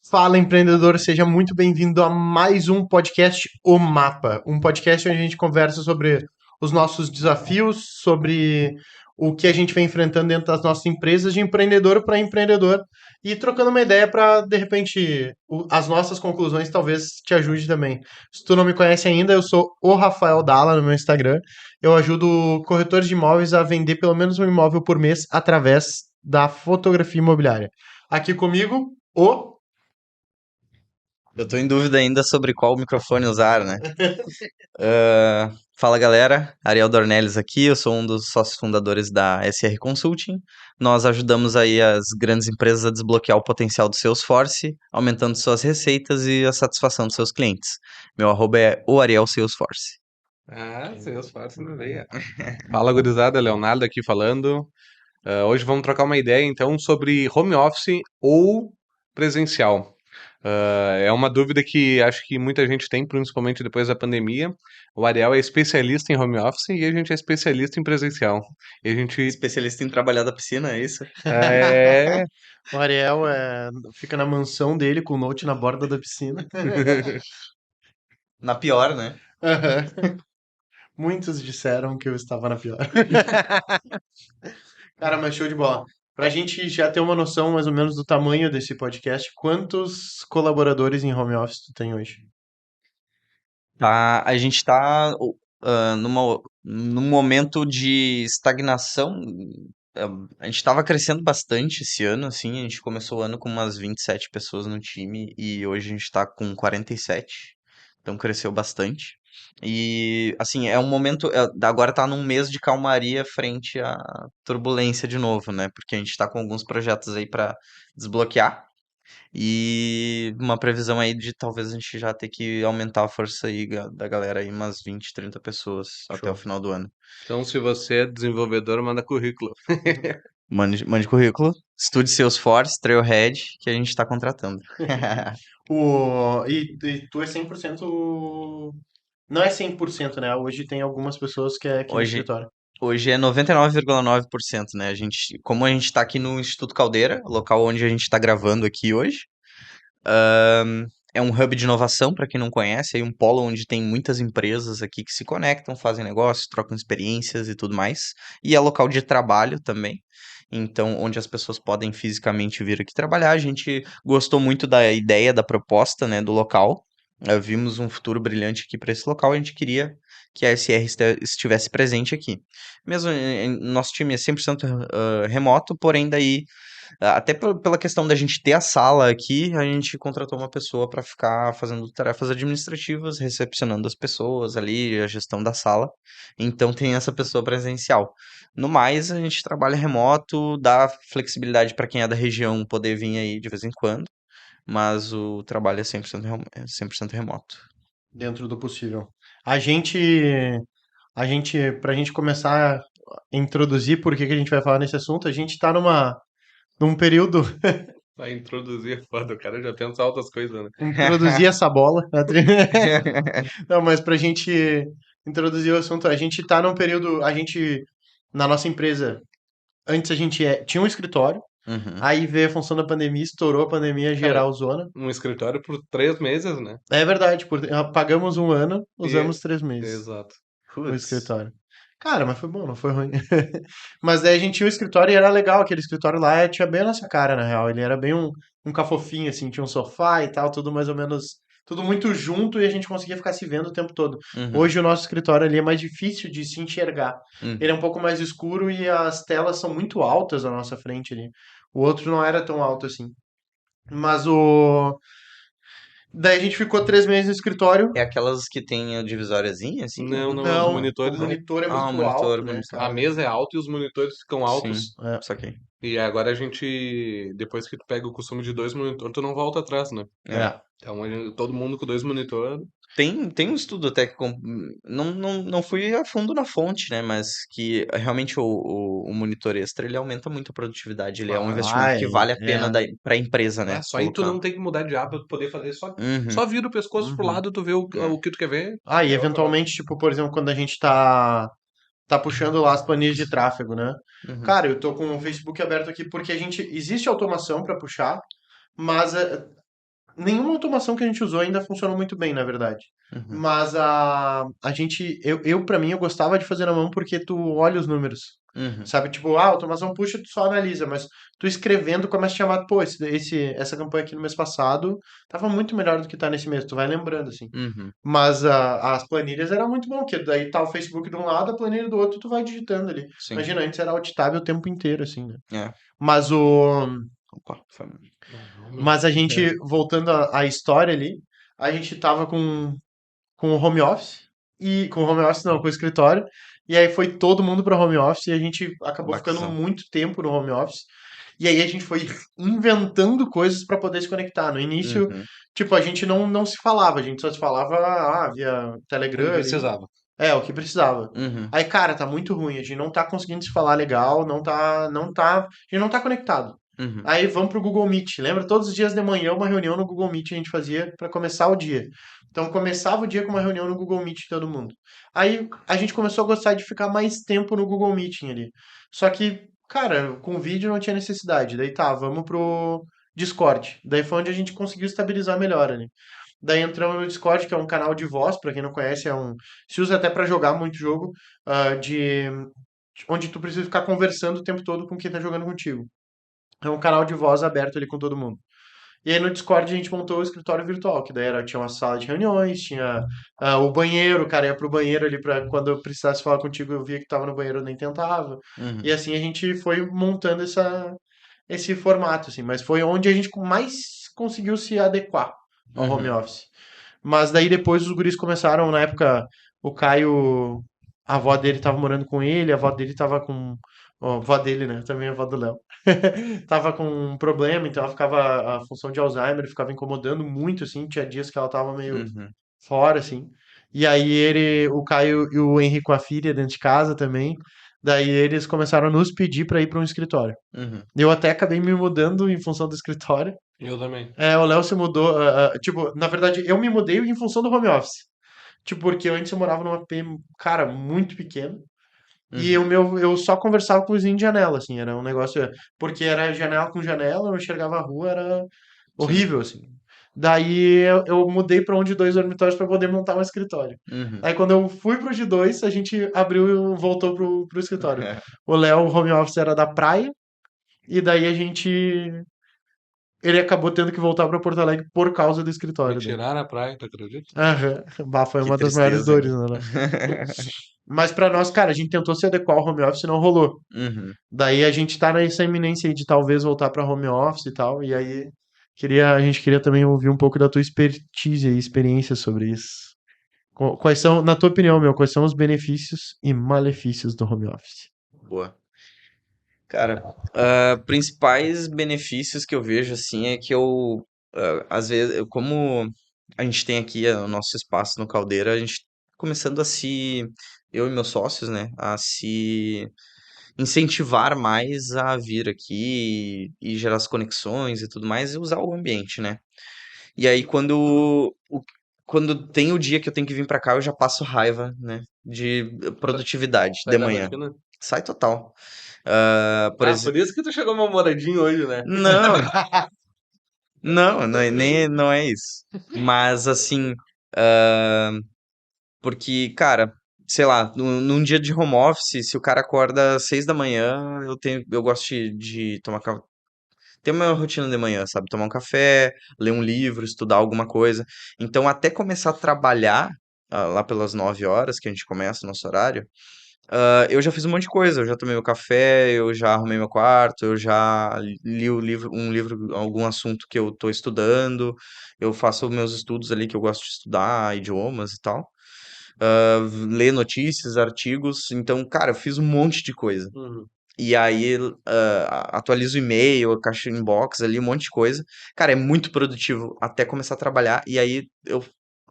Fala, empreendedor, seja muito bem-vindo a mais um podcast O Mapa, um podcast onde a gente conversa sobre os nossos desafios, sobre o que a gente vem enfrentando dentro das nossas empresas, de empreendedor para empreendedor, e trocando uma ideia para, de repente, as nossas conclusões talvez te ajude também. Se tu não me conhece ainda, eu sou o Rafael Dalla no meu Instagram. Eu ajudo corretores de imóveis a vender pelo menos um imóvel por mês através da fotografia imobiliária. Aqui comigo, o Eu tô em dúvida ainda sobre qual microfone usar, né? Fala galera, Ariel Dornelles aqui, eu sou um dos sócios fundadores da SR Consulting. Nós ajudamos aí as grandes empresas a desbloquear o potencial do Salesforce, aumentando suas receitas e a satisfação dos seus clientes. Meu arroba é o Ariel Salesforce. Seus fartos na veia. Fala, gurizada, Leonardo aqui falando. Hoje vamos trocar uma ideia, então, sobre home office ou presencial. É uma dúvida que acho que muita gente tem, principalmente depois da pandemia. O Ariel é especialista em home office e a gente é especialista em presencial. E a gente Especialista em trabalhar da piscina, é isso? é... O Ariel fica na mansão dele com o note na borda da piscina. Na pior, né? Aham. Muitos disseram que eu estava na pior. Cara, mas show de bola. Pra gente já ter uma noção mais ou menos do tamanho desse podcast, quantos colaboradores em home office tu tem hoje? Tá, a gente tá num momento de estagnação. A gente estava crescendo bastante esse ano, assim, a gente começou o ano com umas 27 pessoas no time e hoje a gente está com 47, então cresceu bastante. E, assim, é um momento, agora tá num mês de calmaria frente à turbulência de novo, né? Porque a gente tá com alguns projetos aí para desbloquear. E uma previsão aí de talvez a gente já ter que aumentar a força aí da galera aí umas 20, 30 pessoas até o Show. final do ano. Então, se você é desenvolvedor, manda currículo. Mande currículo, estude Salesforce, Trailhead, que a gente tá contratando. E tu é 100%. Não é 100%, né? Hoje tem algumas pessoas que é aqui no Hoje, escritório. hoje é 99,9%, né? Como a gente tá aqui no Instituto Caldeira, local onde a gente tá gravando aqui hoje, é um hub de inovação, para quem não conhece, é um polo onde tem muitas empresas aqui que se conectam, fazem negócios, trocam experiências e tudo mais. E é local de trabalho também. Então, onde as pessoas podem fisicamente vir aqui trabalhar. A gente gostou muito da ideia, da proposta, né, do local. Vimos um futuro brilhante aqui para esse local. A gente queria que a SR estivesse presente aqui. Mesmo nosso time é 100% remoto, porém daí até pela questão da gente ter a sala aqui, a gente contratou uma pessoa para ficar fazendo tarefas administrativas, recepcionando as pessoas ali, a gestão da sala. Então tem essa pessoa presencial. No mais, a gente trabalha remoto, dá flexibilidade para quem é da região poder vir aí de vez em quando, mas o trabalho é 100% remoto. Dentro do possível. A gente, pra gente começar a introduzir por que que a gente vai falar nesse assunto, a gente tá num período, Vai introduzir, foda, o cara já pensa altas coisas, né? introduzir essa bola. Não, mas pra gente introduzir o assunto, a gente tá num período, na nossa empresa, antes a gente tinha um escritório, Uhum. aí veio a função da pandemia, estourou a pandemia Cara, geral zona. um escritório por 3 meses, né? É verdade, pagamos um ano, E, usamos 3 meses. exato. O Putz. escritório. Cara, mas foi bom, não foi ruim. Mas daí a gente tinha o escritório e era legal, aquele escritório lá tinha bem a nossa cara, na real. Ele era bem um cafofinho, assim, tinha um sofá e tal, tudo mais ou menos, tudo muito junto e a gente conseguia ficar se vendo o tempo todo. Uhum. Hoje o nosso escritório ali é mais difícil de se enxergar. Ele é Uhum. um pouco mais escuro e as telas são muito altas à nossa frente ali. O outro não era tão alto assim. Mas o. Daí a gente ficou 3 meses no escritório. É aquelas que tem a divisóriazinha, assim? Não, não, os Não, o monitores, né? monitor é Ah, o muito monitor, alto, o né, monitor. A cara? mesa é alta e os monitores ficam Sim, altos. É. saquei. E agora a gente, depois que tu pega o costume de 2 monitores, tu não volta atrás, né? É. É. Então todo mundo com 2 monitores. Tem um estudo até que não fui a fundo na fonte, né? Mas que realmente o monitor extra ele aumenta muito a produtividade. Ele é um investimento Vai, que vale a pena é. para a empresa, né? Só aí tu Colocar. não tem que mudar de aba pra tu poder fazer só, Uhum. só vira o pescoço pro Uhum. lado, tu vê o, É. o que tu quer ver. Ah, e É outra hora. eventualmente, tipo, por exemplo, quando a gente tá puxando lá as planilhas de tráfego, né? Uhum. Cara, eu tô com o Facebook aberto aqui porque existe automação para puxar, mas Nenhuma automação que a gente usou ainda funcionou muito bem, na verdade. Uhum. Mas a gente, para mim, eu gostava de fazer na mão porque tu olha os números. Uhum. Sabe, tipo, a automação puxa, tu só analisa, mas tu escrevendo começa a chamar, pô, essa campanha aqui no mês passado tava muito melhor do que tá nesse mês, tu vai lembrando, assim. Uhum. Mas as planilhas era muito bom, porque daí tá o Facebook de um lado, a planilha do outro, tu vai digitando ali. Sim. Imagina, antes era alt tab o tempo inteiro, assim, né? É. Mas Opa, foi... mas a gente, voltando à história ali, a gente tava com o home office, e com o home office não, com o escritório, e aí foi todo mundo para home office, e a gente acabou ficando Baquizão. muito tempo no home office, e aí a gente foi inventando coisas para poder se conectar. No início, Uhum. tipo, a gente não se falava, a gente só se falava via Quando Telegram ali, precisava. o que precisava. Uhum. Aí, cara, tá muito ruim, a gente não tá conseguindo se falar legal, a gente não tá conectado. Uhum. Aí vamos pro Google Meet. Lembra? Todos os dias de manhã uma reunião no Google Meet a gente fazia para começar o dia. Então começava o dia com uma reunião no Google Meet de todo mundo. Aí a gente começou a gostar de ficar mais tempo no Google Meeting ali. Só que, cara, com vídeo não tinha necessidade. Daí tá, vamos pro Discord. Daí foi onde a gente conseguiu estabilizar melhor ali. Daí entramos no Discord, que é um canal de voz, para quem não conhece, se usa até para jogar muito jogo, de onde tu precisa ficar conversando o tempo todo com quem tá jogando contigo. É um canal de voz aberto ali com todo mundo. E aí no Discord a gente montou o escritório virtual, que daí tinha uma sala de reuniões, tinha o banheiro, o cara ia pro banheiro ali pra quando eu precisasse falar contigo, eu via que tava no banheiro, eu nem tentava. E Uhum. assim a gente foi montando esse formato, assim, mas foi onde a gente mais conseguiu se adequar ao home Uhum. office. Mas daí depois os guris começaram, na época, o Caio, a avó dele tava morando com ele, a avó dele tava com. Ó, a avó dele, né? Também a avó do Léo. Tava com um problema, então ela ficava. A função de Alzheimer ficava incomodando muito, assim. Tinha dias que ela tava meio Uhum. fora, assim. E aí o Caio e o Henrique com a filha dentro de casa também. Daí eles começaram a nos pedir pra ir pra um escritório. Uhum. Eu até acabei me mudando em função do escritório. Eu também. O Léo se mudou, tipo, na verdade, eu me mudei em função do home office. Tipo, porque antes eu morava numa P, cara, muito pequeno. E Uhum. eu só conversava com o vizinho de janela, assim, era um negócio, porque era janela com janela, eu enxergava a rua, era Sim. horrível, assim. Daí eu mudei para um de dois dormitórios para poder montar um escritório. Uhum. Aí quando eu fui pro de dois, a gente abriu e voltou pro escritório. O Léo, o home office era da praia, e daí ele acabou tendo que voltar para Porto Alegre por causa do Me escritório dele. tiraram a praia, tu acredita? Aham. Bah, foi Que uma das maiores tristeza, dores, hein? né? Mas pra nós, cara, a gente tentou se adequar ao home office e não rolou. Uhum. Daí a gente tá nessa iminência aí de talvez voltar pra home office e tal. E aí a gente queria também ouvir um pouco da tua expertise e experiência sobre isso. Quais são, na tua opinião, meu, quais são os benefícios e malefícios do home office? Boa. Cara, principais benefícios que eu vejo assim é que às vezes, como a gente tem aqui o nosso espaço no Caldeira, a gente começando a eu e meus sócios, né, a se incentivar mais a vir aqui e gerar as conexões e tudo mais e usar o ambiente, né? E aí quando tem o dia que eu tenho que vir pra cá, eu já passo raiva, né, de Sa- produtividade Sai de da manhã. rotina? Sai total. Por Ah, por exemplo, isso que tu chegou mal-humoradinho hoje, né? não, não é isso. Mas assim, porque, cara, sei lá, num dia de home office, se o cara acorda às 6 da manhã, eu gosto de tomar ter uma rotina de manhã, sabe? Tomar um café, ler um livro, estudar alguma coisa. Então, até começar a trabalhar, lá pelas 9 horas que a gente começa o nosso horário, eu já fiz um monte de coisa. Eu já tomei meu café, eu já arrumei meu quarto, eu já li um livro, algum assunto que eu tô estudando. Eu faço meus estudos ali que eu gosto de estudar, idiomas e tal. Ler notícias, artigos. Então, cara, eu fiz um monte de coisa. Uhum. E aí, atualizo o e-mail, a caixa inbox ali, um monte de coisa. Cara, é muito produtivo até começar a trabalhar. E aí,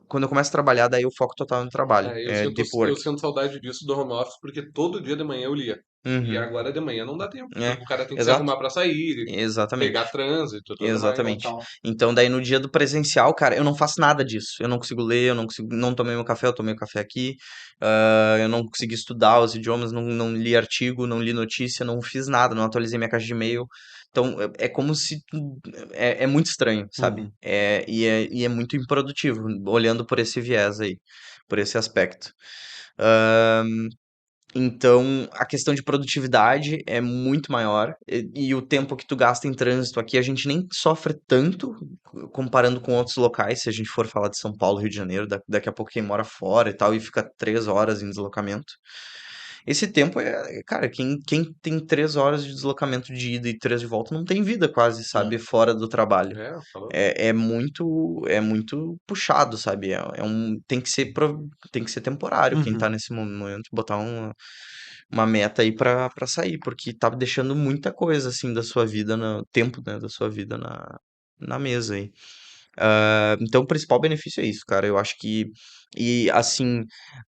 quando eu começo a trabalhar, daí eu foco total no trabalho. É, É deep eu work. sinto saudade disso do home office, porque todo dia de manhã eu lia. E Uhum. agora de manhã não dá tempo, É, porque o cara tem que se exato. arrumar pra sair, pegar Exatamente. trânsito e tudo mais. Exatamente. Então, daí no dia do presencial, cara, eu não faço nada disso. Eu não consigo ler, eu não consigo, não tomei meu café, eu tomei o café aqui. Eu não consegui estudar os idiomas, não li artigo, não li notícia, não fiz nada, não atualizei minha caixa de e-mail. Então, é como se... É muito estranho, sabe? Uhum. E é muito improdutivo, olhando por esse viés aí, por esse aspecto. Ahn, então, a questão de produtividade é muito maior e o tempo que tu gasta em trânsito aqui a gente nem sofre tanto comparando com outros locais. Se a gente for falar de São Paulo, Rio de Janeiro, daqui a pouco quem mora fora e tal e fica 3 horas em deslocamento. Esse tempo cara, quem tem 3 horas de deslocamento de ida e 3 de volta não tem vida quase, sabe, fora do trabalho. Falou. É muito puxado, sabe? Tem que ser temporário quem tá Uhum. nesse momento, botar uma meta aí pra sair, porque tá deixando muita coisa, assim, da sua vida, no tempo, né, da sua vida na mesa aí. Então, o principal benefício é isso, cara. Eu acho que, e assim,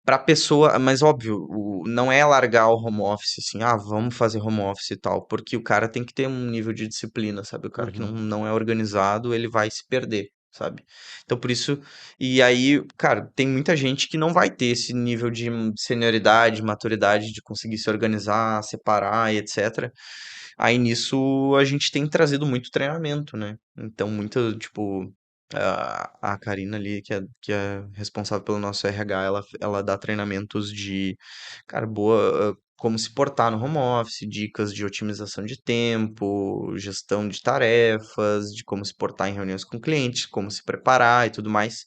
pra pessoa, mas óbvio, não é largar o home office assim, vamos fazer home office e tal, porque o cara tem que ter um nível de disciplina, sabe? O cara que não, Uhum. não é organizado, ele vai se perder, sabe? Então, por isso, e aí, cara, tem muita gente que não vai ter esse nível de senioridade, maturidade, de conseguir se organizar, separar e etc. Aí nisso a gente tem trazido muito treinamento, né? Então, muito, tipo, a Karina ali, que é responsável pelo nosso RH, ela dá treinamentos de, cara, como se portar no home office, dicas de otimização de tempo, gestão de tarefas, de como se portar em reuniões com clientes, como se preparar e tudo mais.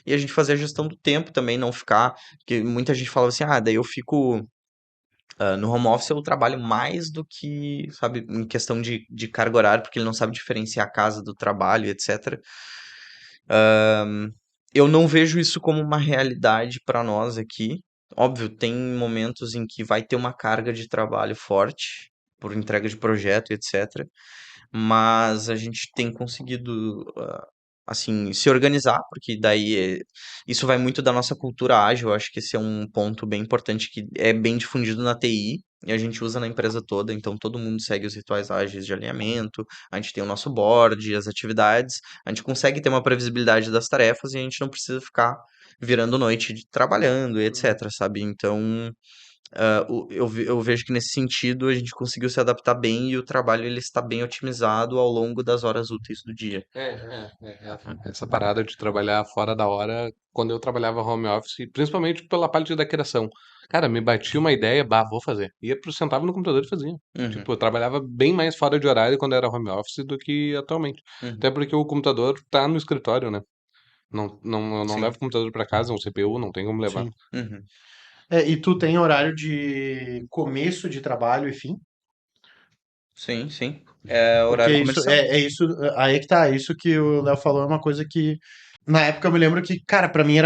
E a gente fazer a gestão do tempo também, não ficar, porque muita gente fala assim, daí eu fico no home office eu trabalho mais do que, sabe, em questão de carga horária, porque ele não sabe diferenciar a casa do trabalho, etc. Eu não vejo isso como uma realidade para nós aqui. Óbvio, tem momentos em que vai ter uma carga de trabalho forte, por entrega de projeto, etc. Mas a gente tem conseguido, assim, se organizar, porque daí isso vai muito da nossa cultura ágil. Eu acho que esse é um ponto bem importante que é bem difundido na TI e a gente usa na empresa toda. Então todo mundo segue os rituais ágeis de alinhamento, a gente tem o nosso board, as atividades, a gente consegue ter uma previsibilidade das tarefas e a gente não precisa ficar virando noite trabalhando e etc, sabe? Então, eu vejo que nesse sentido a gente conseguiu se adaptar bem e o trabalho ele está bem otimizado ao longo das horas úteis do dia. Essa parada de trabalhar fora da hora, quando eu trabalhava home office, principalmente pela parte da criação. Cara, me batia uma ideia, vou fazer. Sentava no computador e fazia. Uhum, Tipo, eu trabalhava bem mais fora de horário quando era home office do que atualmente. uhum, Até porque o computador tá no escritório, né? Eu não sim, levo o computador pra casa, um CPU, não tem como levar. Sim. uhum, E tu tem horário de começo de trabalho e fim? sim, sim. É Porque horário isso comercial. é isso, aí é que tá, isso que o Léo falou é uma coisa que na época eu me lembro que, cara, pra mim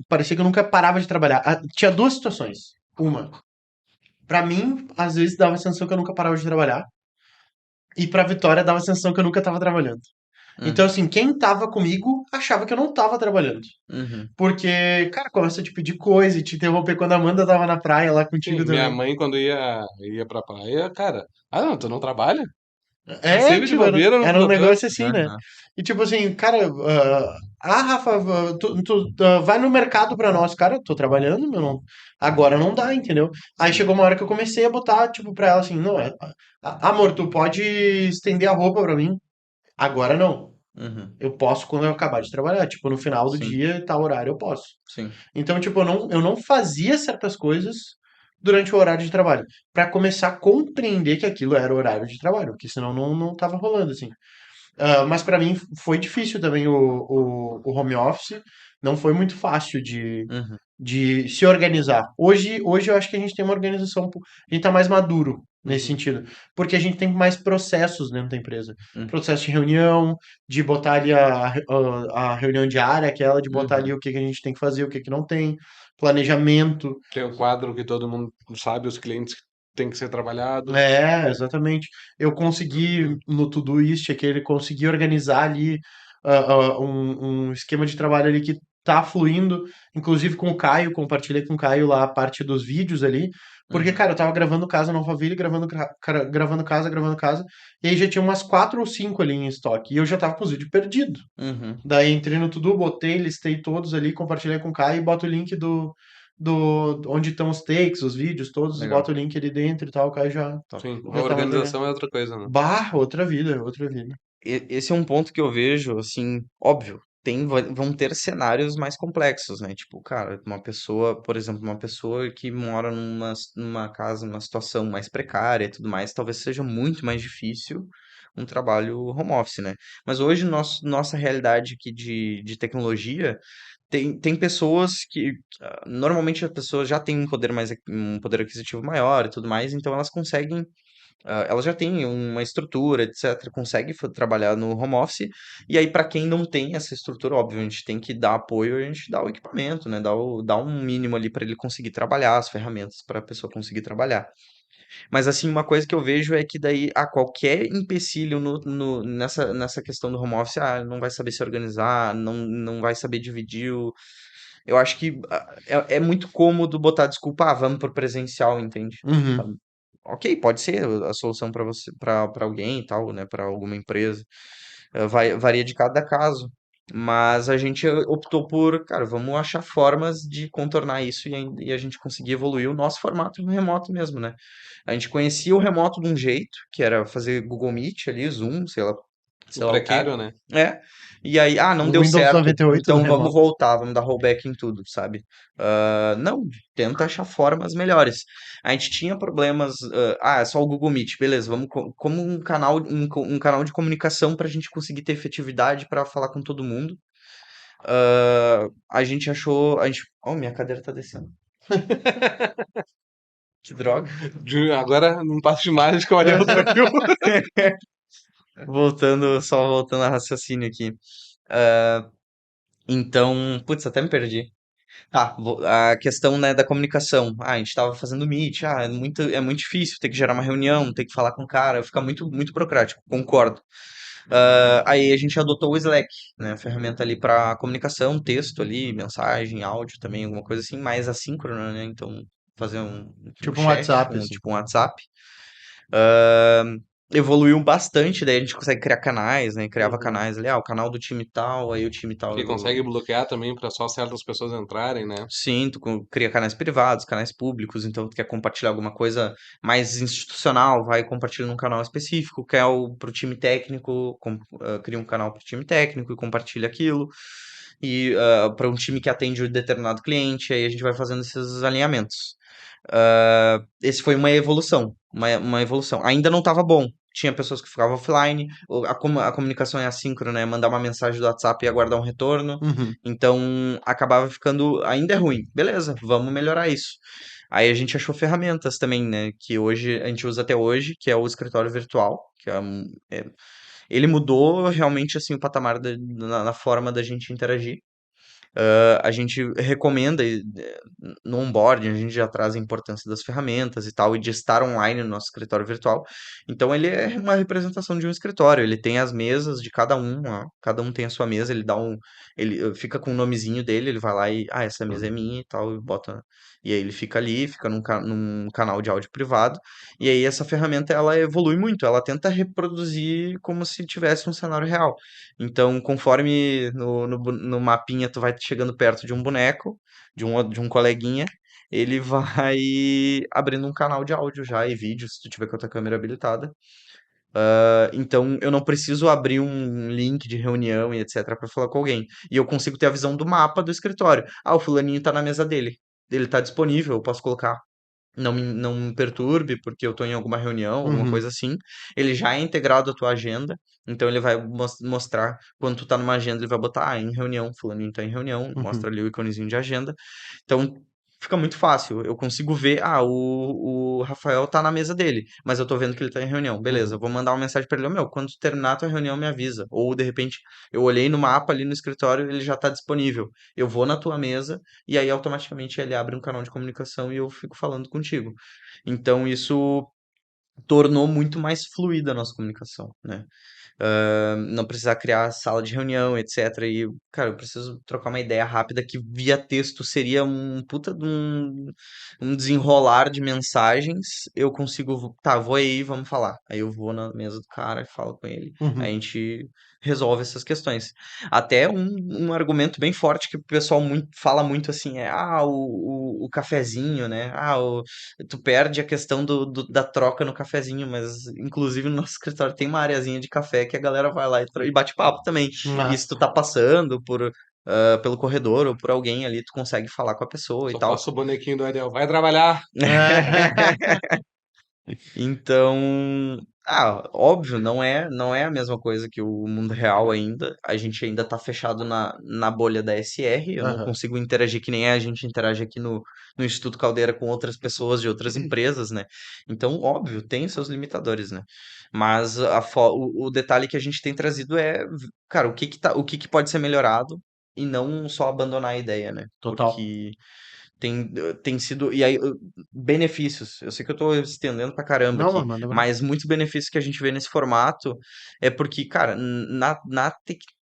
parecia que eu nunca parava de trabalhar. Tinha duas situações. Uma, pra mim, às vezes dava a sensação que eu nunca parava de trabalhar, e pra Vitória dava a sensação que eu nunca tava trabalhando. Então, Uhum, assim, quem tava comigo achava que eu não tava trabalhando. uhum, Porque, cara, começa a te pedir coisa e te interromper quando a Amanda tava na praia lá Sim, contigo minha também. mãe quando ia pra praia, cara, não, tu não trabalha? Tá É, sempre de tipo, bobeira no era um computador? negócio assim, né? aham, E tipo assim, cara, Rafa, tu vai no mercado pra nós, cara, tô trabalhando, meu, não, agora não dá, entendeu? Aí sim, chegou uma hora que eu comecei a botar, tipo, pra ela assim, não, amor, tu pode estender a roupa pra mim, agora não. uhum, Eu posso quando eu acabar de trabalhar, tipo, no final do sim, dia, tal horário, eu posso. sim, Então, tipo, eu não fazia certas coisas durante o horário de trabalho, pra começar a compreender que aquilo era horário de trabalho, porque senão não tava rolando, assim. Mas para mim foi difícil também o home office. Não foi muito fácil uhum, de se organizar. Hoje eu acho que a gente tem uma organização, a gente tá mais maduro nesse Uhum. sentido, porque a gente tem mais processos dentro da empresa. uhum, Processo de reunião, de botar ali a reunião diária, aquela de botar ali uhum, o que que a gente tem que fazer, o que que não tem, planejamento. Tem o quadro que todo mundo sabe, os clientes que tem que ser trabalhado. Exatamente. Eu consegui, no Todoist, aquele, consegui organizar ali um esquema de trabalho ali que tá fluindo, inclusive com o Caio, compartilhei com o Caio lá a parte dos vídeos ali, porque, uhum, cara, eu tava gravando casa no Alphaville, gravando casa, e aí já tinha umas 4 ou 5 ali em estoque, e eu já tava com os vídeos perdidos. uhum, Daí entrei no Tudo, botei, listei todos ali, compartilhei com o Caio e boto o link onde estão os takes, os vídeos todos, Legal. bota o link ali dentro e tal, o cara Top. Sim, a já tá mais organização é outra coisa, né? Bah, outra vida, outra vida. Esse é um ponto que eu vejo, assim, óbvio, vão ter cenários mais complexos, né? Tipo, cara, uma pessoa, por exemplo, uma pessoa que mora numa casa, numa situação mais precária e tudo mais, talvez seja muito mais difícil um trabalho home office, né? Mas hoje, nossa realidade aqui de tecnologia, tem pessoas que, normalmente as pessoas já têm um poder aquisitivo maior e tudo mais, então elas conseguem ela já tem uma estrutura, etc., consegue trabalhar no home office, e aí para quem não tem essa estrutura, óbvio, a gente tem que dar apoio, a gente dá o equipamento, né, dá um mínimo ali para ele conseguir trabalhar, as ferramentas para a pessoa conseguir trabalhar. Mas assim, uma coisa que eu vejo é que daí, qualquer empecilho nessa questão do home office, não vai saber se organizar, não vai saber dividir Eu acho que é muito cômodo botar desculpa, vamos pro presencial, entende? Uhum. Ok, pode ser a solução para você, para alguém e tal, né, para alguma empresa. Varia de cada caso. Mas a gente optou por, cara, vamos achar formas de contornar isso e a gente conseguir evoluir o nosso formato remoto mesmo, né? A gente conhecia o remoto de um jeito, que era fazer Google Meet ali, Zoom, O sei lá o quê. prequero, né? É. E aí, não O deu Windows certo, 98 do então vamos remoto. voltar, vamos dar rollback em tudo, sabe? Não, tenta achar formas melhores. A gente tinha problemas, é só o Google Meet, beleza, vamos como um canal de comunicação para a gente conseguir ter efetividade para falar com todo mundo. A gente achou, oh, minha cadeira tá descendo. Que droga. Agora não passo de mágica, olha outra aqui. Só voltando a raciocínio aqui. Ah, então, putz, até me perdi. A questão, né, da comunicação. A gente tava fazendo Meet, é muito difícil ter que gerar uma reunião, ter que falar com o cara, fica muito, muito burocrático, concordo. Aí a gente adotou o Slack, né, a ferramenta ali para comunicação, texto ali, mensagem, áudio também, alguma coisa assim, mais assíncrona, né, então fazer um Tipo um chat, WhatsApp, assim. tipo um WhatsApp. Ah, Evoluiu bastante, daí a gente consegue criar canais, né? Criava Uhum. canais ali, o canal do time tal, aí o time tal. Que consegue bloquear também para só certas pessoas entrarem, né? Sim, cria canais privados, canais públicos, então tu quer compartilhar alguma coisa mais institucional, vai compartilhar num canal específico, quer pro time técnico, cria um canal pro time técnico e compartilha aquilo. E para um time que atende um determinado cliente, aí a gente vai fazendo esses alinhamentos. Esse foi uma evolução. Ainda não estava bom. Tinha pessoas que ficavam offline, a comunicação é assíncrona, né? Mandar uma mensagem do WhatsApp e aguardar um retorno. Uhum. Então acabava ficando. Ainda é ruim. Beleza, vamos melhorar isso. Aí a gente achou ferramentas também, né? Que hoje a gente usa até hoje, que é o escritório virtual, ele mudou realmente assim o patamar na forma da gente interagir. A gente recomenda no onboarding, a gente já traz a importância das ferramentas e tal, e de estar online no nosso escritório virtual. Então ele é uma representação de um escritório, ele tem as mesas de cada um, ó, cada um tem a sua mesa, ele fica com o nomezinho dele, ele vai lá e, essa mesa é minha e tal, e aí ele fica ali, fica num canal de áudio privado, e aí essa ferramenta ela evolui muito, ela tenta reproduzir como se tivesse um cenário real. Então, conforme no mapinha tu vai chegando perto de um boneco, de um coleguinha, ele vai abrindo um canal de áudio já e vídeo, se tu tiver com a tua câmera habilitada. Então, eu não preciso abrir um link de reunião e etc para falar com alguém. E eu consigo ter a visão do mapa do escritório. O fulaninho tá na mesa dele. Ele tá disponível, eu posso colocar não me perturbe, porque eu tô em alguma reunião, alguma Uhum. coisa assim. Ele já é integrado à tua agenda, então ele vai mostrar, quando tu tá numa agenda, ele vai botar, em reunião, fulaninho tá em reunião, Uhum. mostra ali o iconezinho de agenda. Então, fica muito fácil. Eu consigo ver, o Rafael tá na mesa dele, mas eu tô vendo que ele tá em reunião. Beleza, eu Uhum. vou mandar uma mensagem pra ele, meu, quando tu terminar a tua reunião, me avisa. Ou, de repente, eu olhei no mapa ali no escritório, ele já tá disponível. Eu vou na tua mesa, e aí automaticamente ele abre um canal de comunicação e eu fico falando contigo. Então isso tornou muito mais fluida a nossa comunicação, né? não precisar criar sala de reunião, etc. E, cara, eu preciso trocar uma ideia rápida que via texto seria um puta de um desenrolar de mensagens. Eu consigo, tá, vou aí, vamos falar. Aí eu vou na mesa do cara e falo com ele. Aí a Uhum. gente resolve essas questões. Até um argumento bem forte que o pessoal fala muito assim é, o cafezinho, né? Tu perde a questão da troca no cafezinho, mas inclusive no nosso escritório tem uma areazinha de café que a galera vai lá e bate papo também. E Ah. se tu tá passando pelo corredor ou por alguém ali, tu consegue falar com a pessoa e Só tal. faço o bonequinho do Ariel. Vai trabalhar! Então, óbvio, não é a mesma coisa que o mundo real ainda. A gente ainda tá fechado na bolha da SR. Eu não Aham. consigo interagir que nem a gente interage aqui no Instituto Caldeira com outras pessoas de outras empresas, né? Então, óbvio, tem seus limitadores, né? Mas o detalhe que a gente tem trazido é, cara, o que que pode ser melhorado e não só abandonar a ideia, né? Total. Porque tem sido. E aí, benefícios. Eu sei que eu tô estendendo pra caramba Não, aqui, mano, manda bala. mas muitos benefícios que a gente vê nesse formato é porque, cara, na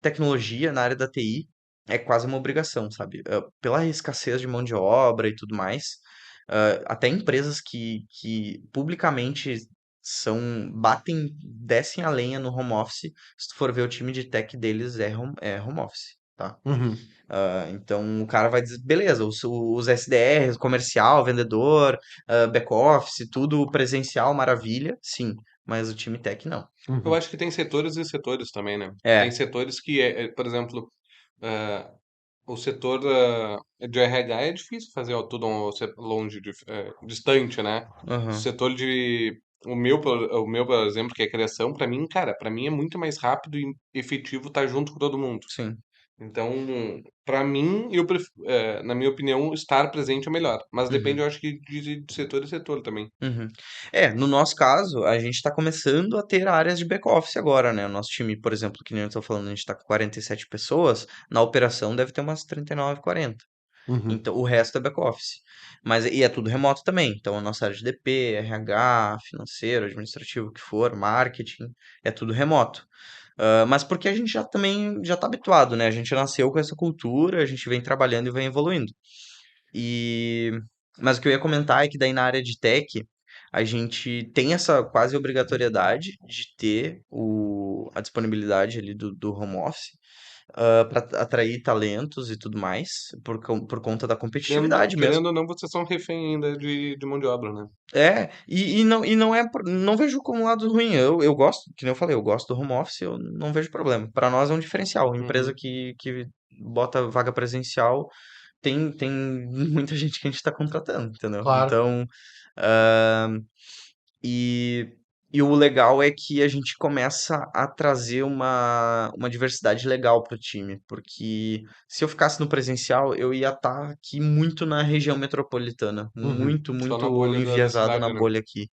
tecnologia, na área da TI, é quase uma obrigação, sabe? Pela escassez de mão de obra e tudo mais, até empresas que publicamente descem a lenha no home office, se tu for ver o time de tech deles é home office, tá? Uhum. Então o cara vai dizer, beleza, os SDRs, comercial, vendedor, back-office, tudo presencial, maravilha, sim, mas o time tech não. Eu Uhum. acho que tem setores e setores também, né? Tem É, setores que, por exemplo, ah, o setor de RH é difícil fazer tudo longe, distante, né? O aham, setor de. O meu, por exemplo, que é criação, pra mim, cara, pra mim é muito mais rápido e efetivo estar junto com todo mundo. sim. Então, pra mim, na minha opinião, estar presente é melhor. Mas depende, Uhum, eu acho que de setor e setor também. uhum. No nosso caso, a gente está começando a ter áreas de back-office agora, né? O nosso time, por exemplo, que nem eu estou falando, a gente está com 47 pessoas, na operação deve ter umas 39, 40. Uhum. Então, o resto é back-office. E é tudo remoto também. Então, a nossa área de DP, RH, financeiro, administrativo, o que for, marketing, é tudo remoto. Mas porque a gente já também já está habituado, né? A gente nasceu com essa cultura, a gente vem trabalhando e vem evoluindo. E... Mas o que eu ia comentar é que daí na área de tech, a gente tem essa quase obrigatoriedade de ter a disponibilidade ali do home office para atrair talentos e tudo mais, por conta da competitividade mesmo. Querendo ou não, vocês são refém ainda de mão de obra, né? Não vejo como um lado ruim. Eu gosto, que nem eu falei, eu gosto do home office, eu não vejo problema. Para nós é um diferencial. Empresa Uhum. que bota vaga presencial, tem muita gente que a gente está contratando, entendeu? Claro. Então, ah, e, e o legal é que a gente começa a trazer uma diversidade legal para o time, porque se eu ficasse no presencial, eu ia estar aqui muito na região metropolitana, Uhum. muito, Só na muito bolha da enviesado na cidade, né? bolha aqui.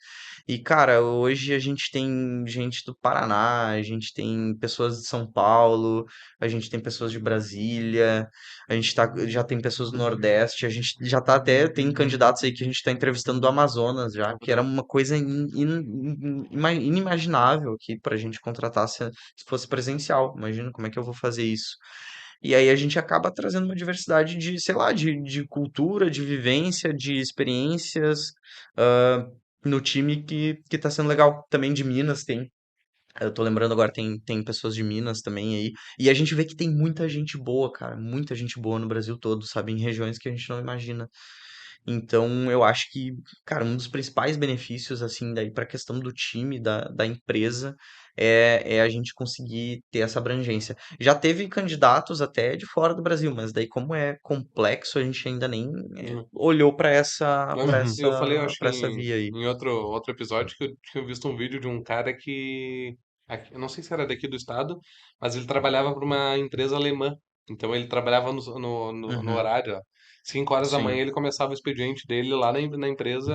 E, cara, hoje a gente tem gente do Paraná, a gente tem pessoas de São Paulo, a gente tem pessoas de Brasília, já tem pessoas do Nordeste, a gente já tá até, tem candidatos aí que a gente está entrevistando do Amazonas já, que era uma coisa inimaginável aqui pra gente contratar se fosse presencial. Imagina como é que eu vou fazer isso. E aí a gente acaba trazendo uma diversidade de, sei lá, de cultura, de vivência, de experiências, ah, no time que tá sendo legal. Também de Minas tem. Eu tô lembrando agora, tem pessoas de Minas também aí. E a gente vê que tem muita gente boa, cara. Muita gente boa no Brasil todo, sabe? Em regiões que a gente não imagina. Então, eu acho que, cara, um dos principais benefícios, assim, daí pra questão do time, da empresa, é a gente conseguir ter essa abrangência. Já teve candidatos até de fora do Brasil, mas daí, como é complexo, a gente ainda nem Uhum. olhou pra essa, Eu, pra acho- Uhum. eu falei, eu essa, acho que pra essa via aí. em outro episódio que eu tinha visto um vídeo de um cara que. Eu não sei se era daqui do estado, mas ele trabalhava para uma empresa alemã. Então ele trabalhava no Uhum, horário, ó. 5 horas da manhã sim. ele começava o expediente dele lá na empresa.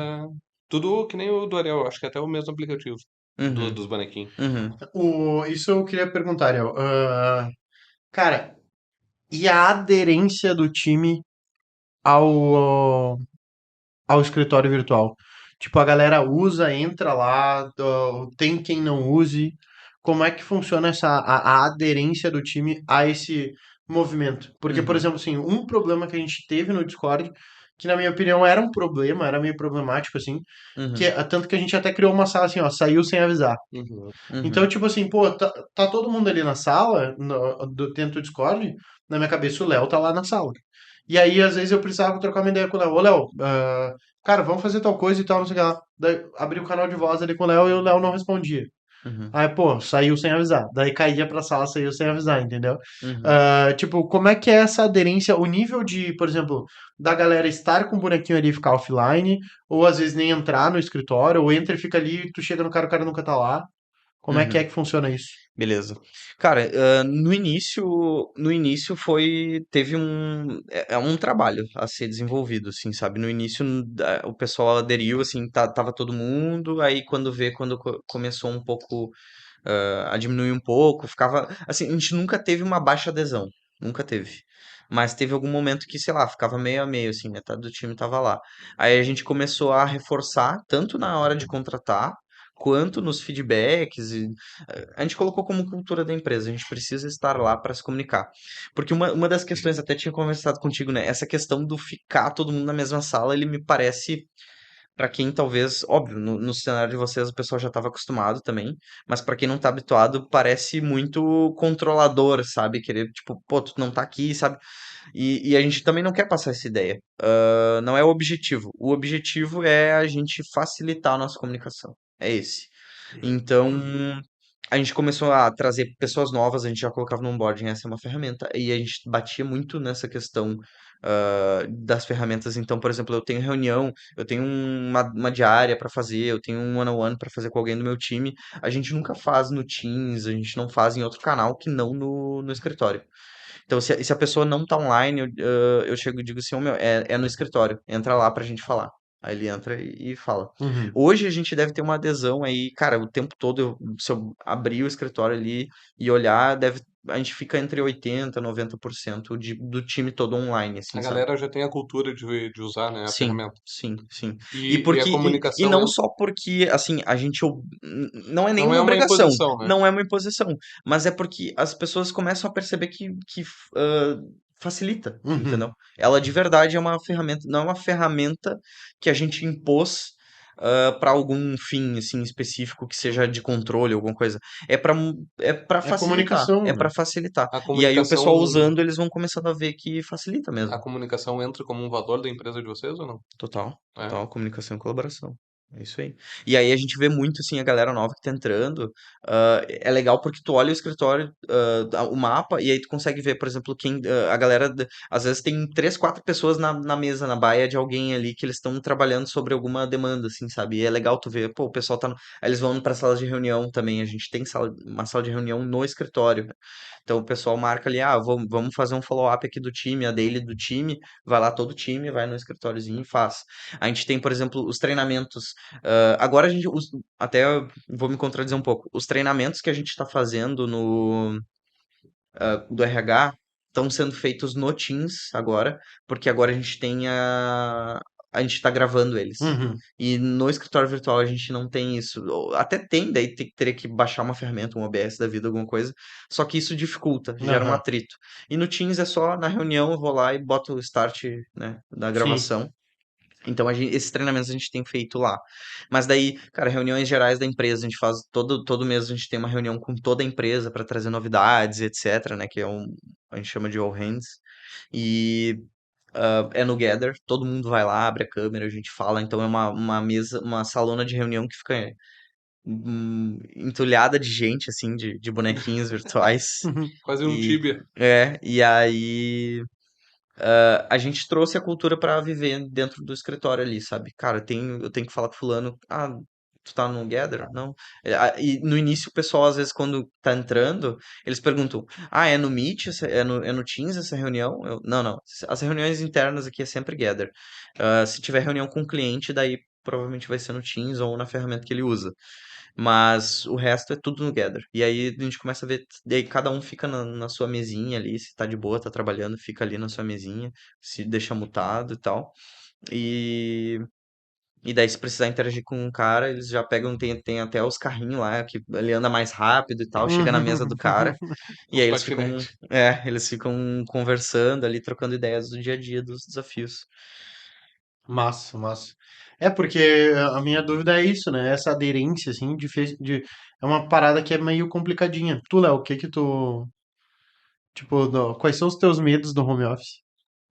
Tudo que nem o do Ariel, acho que até o mesmo aplicativo Uhum, dos bonequinhos. uhum. Isso eu queria perguntar, Ariel. Cara, e a aderência do time ao, ao escritório virtual? Tipo, a galera usa, entra lá, tem quem não use. como é que funciona a aderência do time a esse movimento. Porque, por Uhum, exemplo, assim, um problema que a gente teve no Discord, que na minha opinião era um problema, era meio problemático, assim, uhum, tanto que a gente até criou uma sala assim, ó, saiu sem avisar. Uhum. Então, uhum, tipo assim, pô, tá todo mundo ali na sala, dentro do Discord, na minha cabeça o Léo tá lá na sala. E aí, às vezes, eu precisava trocar uma ideia com o Léo. Ô, Léo, cara, vamos fazer tal coisa e tal, não sei o que lá. Daí, abri o canal de voz ali com o Léo e o Léo não respondia. uhum, Aí, pô, saiu sem avisar. Daí caía pra sala, saiu sem avisar, entendeu? uhum. Tipo, como é que é essa aderência, o nível de, por exemplo, da galera estar com o bonequinho ali e ficar offline, ou às vezes nem entrar no escritório, ou entra e fica ali, tu chega no cara, o cara nunca tá lá. Como é Uhum. que funciona isso? Beleza. Cara, no início teve um trabalho a ser desenvolvido, assim, sabe? No início o pessoal aderiu, assim, tava todo mundo, aí quando começou um pouco a diminuir um pouco, ficava, assim, a gente nunca teve uma baixa adesão, nunca teve. Mas teve algum momento que, sei lá, ficava meio a meio, assim, metade do time tava lá. Aí a gente começou a reforçar, tanto na hora de contratar, quanto nos feedbacks, a gente colocou como cultura da empresa, a gente precisa estar lá para se comunicar. Porque uma das questões, até tinha conversado contigo, né? Essa questão do ficar todo mundo na mesma sala, ele me parece, para quem talvez, óbvio, no cenário de vocês o pessoal já estava acostumado também, mas para quem não tá habituado, parece muito controlador, sabe? Querer, tipo, pô, tu não tá aqui, sabe? E a gente também não quer passar essa ideia. Não é o objetivo. O objetivo é a gente facilitar a nossa comunicação. É esse. Então, a gente começou a trazer pessoas novas, a gente já colocava no onboarding, essa é uma ferramenta, e a gente batia muito nessa questão das ferramentas. Então, por exemplo, eu tenho reunião, eu tenho uma diária para fazer, eu tenho um one-on-one para fazer com alguém do meu time. A gente nunca faz no Teams, a gente não faz em outro canal que não no escritório. Então, se a pessoa não tá online, eu chego e digo assim, "Ô, meu, é no escritório, entra lá pra gente falar." Aí ele entra e fala. Uhum. Hoje a gente deve ter uma adesão aí, cara, o tempo todo, se eu abrir o escritório ali e olhar, a gente fica entre 80% e 90% do time todo online, A assim, sabe? galera já tem a cultura de usar, né, a Sim, ferramenta. sim, sim. E E a porque e comunicação não só porque assim a gente não é não nenhuma é uma obrigação, imposição, né? não é uma imposição, mas é porque as pessoas começam a perceber que ah, facilita, entendeu? Uhum. Ela de verdade é uma ferramenta, não é uma ferramenta que a gente impôs para algum fim assim específico que seja de controle, alguma coisa. É para É facilitar, comunicação, é né? para facilitar. A E aí o comunicação, pessoal usando, eles vão começando a ver que facilita a mesmo. comunicação entra como um valor da empresa de vocês ou não? Total, É. total, comunicação e colaboração. É isso aí. E aí a gente vê muito, assim, a galera nova que tá entrando. É legal porque tu olha o escritório, o mapa, e aí tu consegue ver, por exemplo, a galera. Às vezes tem três, quatro pessoas na mesa, na baia de alguém ali que eles estão trabalhando sobre alguma demanda, assim, sabe? E é legal tu ver, pô, o pessoal tá. Aí eles vão pra sala de reunião também. A gente tem uma sala de reunião no escritório. Então o pessoal marca ali, vamos fazer um follow-up aqui do time, a daily do time. Vai lá todo o time, vai no escritóriozinho e faz. A gente tem, por exemplo, os treinamentos. Agora a gente. Até vou me contradizer um pouco. Os treinamentos que a gente está fazendo do RH estão sendo feitos no Teams agora, porque agora a gente tem a gente está gravando eles. Uhum. E no escritório virtual a gente não tem isso. Até tem, daí teria que baixar uma ferramenta, um OBS da vida, alguma coisa. Só que isso dificulta, gera um Aham. atrito. E no Teams é só na reunião eu vou lá e boto o start, né, da Sim. gravação. Então, esses treinamentos a gente tem feito lá. Mas daí, cara, reuniões gerais da empresa, a gente faz todo mês a gente tem uma reunião com toda a empresa para trazer novidades, etc, né, que a gente chama de all hands. E é no Gather, todo mundo vai lá, abre a câmera, a gente fala, então é uma mesa, uma salona de reunião que fica entulhada de gente, assim, de bonequinhos virtuais. Uhum. Quase um E, Tibia. e aí a gente trouxe a cultura pra viver dentro do escritório ali, sabe? Cara, eu tenho que falar com fulano. Ah, tu tá no Gather? Não. E no início o pessoal, às vezes, quando tá entrando, eles perguntam: Ah, é no Meet? É no Teams essa reunião? Não, não. As reuniões internas aqui é sempre Gather. Se tiver reunião com o cliente, daí provavelmente vai ser no Teams ou na ferramenta que ele usa. Mas o resto é tudo no Gather. E aí a gente começa a ver. Daí cada um fica na sua mesinha ali. Se tá de boa, tá trabalhando, fica ali na sua mesinha. Se deixa mutado e tal. E E daí, se precisar interagir com um cara, eles já pegam, tem até os carrinhos lá, que ele anda mais rápido e tal, chega na mesa do cara, e Os aí eles ficam, patinetes. eles ficam conversando ali, trocando ideias do dia a dia dos desafios. Massa, massa. É porque a minha dúvida é isso, né? Essa aderência, assim, é uma parada que é meio complicadinha. Tu, Léo, o que que tu, tipo, quais são os teus medos do home office?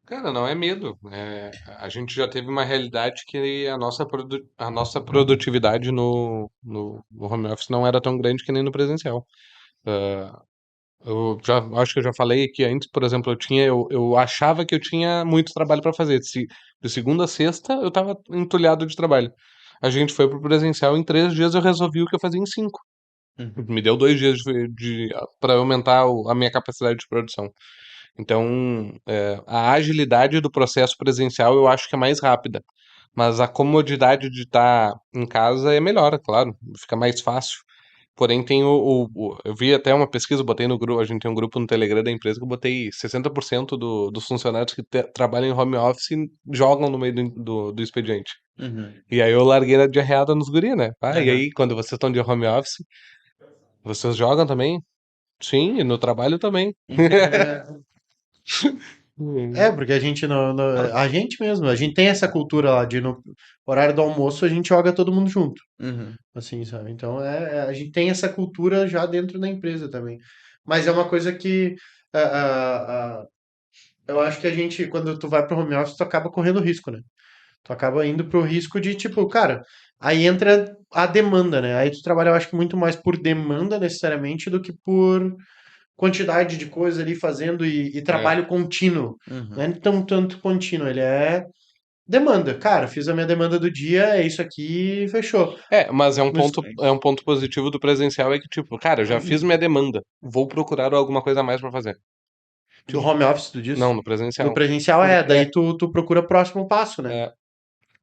Cara, não é medo. A gente já teve uma realidade que a nossa produtividade no home office não era tão grande que nem no presencial. Ah, eu já acho que eu já falei que antes, por exemplo, eu achava que eu tinha muito trabalho para fazer. De segunda a sexta eu tava entulhado de trabalho. A gente foi pro presencial, em 3 dias eu resolvi o que eu fazia em 5. Uhum. Me deu 2 dias para aumentar a minha capacidade de produção. Então, a agilidade do processo presencial eu acho que é mais rápida. Mas a comodidade de estar em casa é melhor, é claro, fica mais fácil. Porém, tem eu vi até uma pesquisa, eu botei no grupo, a gente tem um grupo no Telegram da empresa que eu botei 60% dos funcionários que trabalham em home office jogam no meio do expediente. Uhum. E aí eu larguei a diarreada nos guri, né? E Aham. aí, quando vocês estão de home office, vocês jogam também? Sim, e no trabalho também. É, porque a gente, a gente mesmo, a gente tem essa cultura lá de no horário do almoço a gente joga todo mundo junto, Uhum. assim, sabe? Então, a gente tem essa cultura já dentro da empresa também. Mas é uma coisa que eu acho que a gente, quando tu vai pro home office, tu acaba correndo risco, né? Tu acaba indo pro risco de, tipo, cara, aí entra a demanda, né? Aí tu trabalha, eu acho que muito mais por demanda necessariamente do que por quantidade de coisa ali fazendo e É, trabalho contínuo. Não Uhum. é tão tanto contínuo, ele é demanda. Cara, fiz a minha demanda do dia, é isso aqui, fechou. mas No es- é um ponto positivo do presencial é que, tipo, cara, eu já fiz minha demanda. Vou procurar alguma coisa a mais pra fazer. do home office, tu diz? Não, no No presencial. presencial É, daí tu procura o próximo passo, né? é,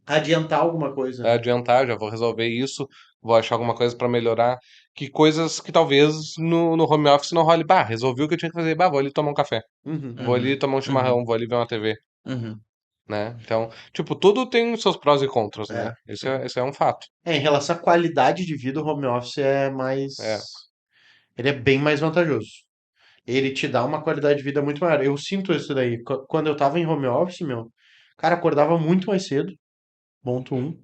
Adiantar alguma coisa, é né? adiantar, já vou resolver isso, vou achar alguma coisa pra melhorar. Que coisas que talvez no home office não role. Bah, resolvi o que eu tinha que fazer. Bah, vou ali tomar um café. Uhum. Vou ali Uhum. tomar um Uhum. chimarrão, vou ali ver uma TV, Uhum. né? Então, tipo, tudo tem os seus prós e contras, né? É. Isso é um fato. Em relação à qualidade de vida, o home office é mais. É. Ele é bem mais vantajoso. Ele te dá uma qualidade de vida muito maior. Eu sinto isso daí. Quando eu tava em home office, meu, cara, acordava muito mais cedo. Ponto um.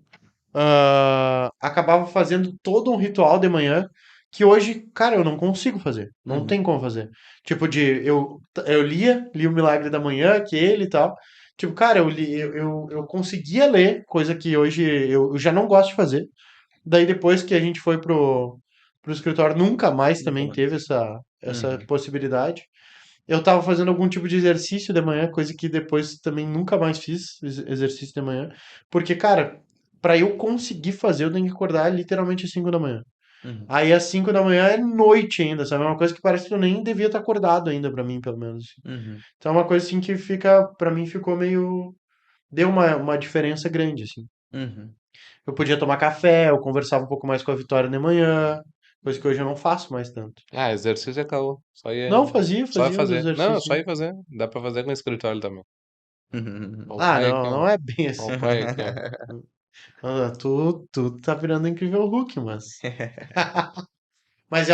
Acabava fazendo todo um ritual de manhã que hoje, cara, eu não consigo fazer. Não Uhum. tem como fazer. Tipo, eu li o Milagre da Manhã, aquele e tal. Tipo, cara, eu conseguia ler, coisa que hoje eu já não gosto de fazer. Daí depois que a gente foi pro escritório, nunca mais Nunca também mais. teve essa Uhum. possibilidade. Eu tava fazendo algum tipo de exercício de manhã, coisa que depois também nunca mais fiz, exercício de manhã. Porque, cara, pra eu conseguir fazer, eu tenho que acordar literalmente às 5 da manhã. Uhum. Aí às 5 da manhã é noite ainda, sabe? É uma coisa que parece que eu nem devia estar acordado ainda, pra mim, pelo menos. Uhum. Então é uma coisa assim que fica, pra mim, ficou meio. Deu uma diferença grande, assim. Uhum. Eu podia tomar café, eu conversava um pouco mais com a Vitória de manhã, coisa que hoje eu não faço mais tanto. Ah, exercício é caô. Não, Só é fazia os fazer. Não, é exercícios. só ir fazer. Dá pra fazer com o escritório também. Ó, o Ah, pai aqui, não, ó. não é bem Ó, assim. o pai aqui, ó. Tu tá virando incrível Hulk, mas. Mas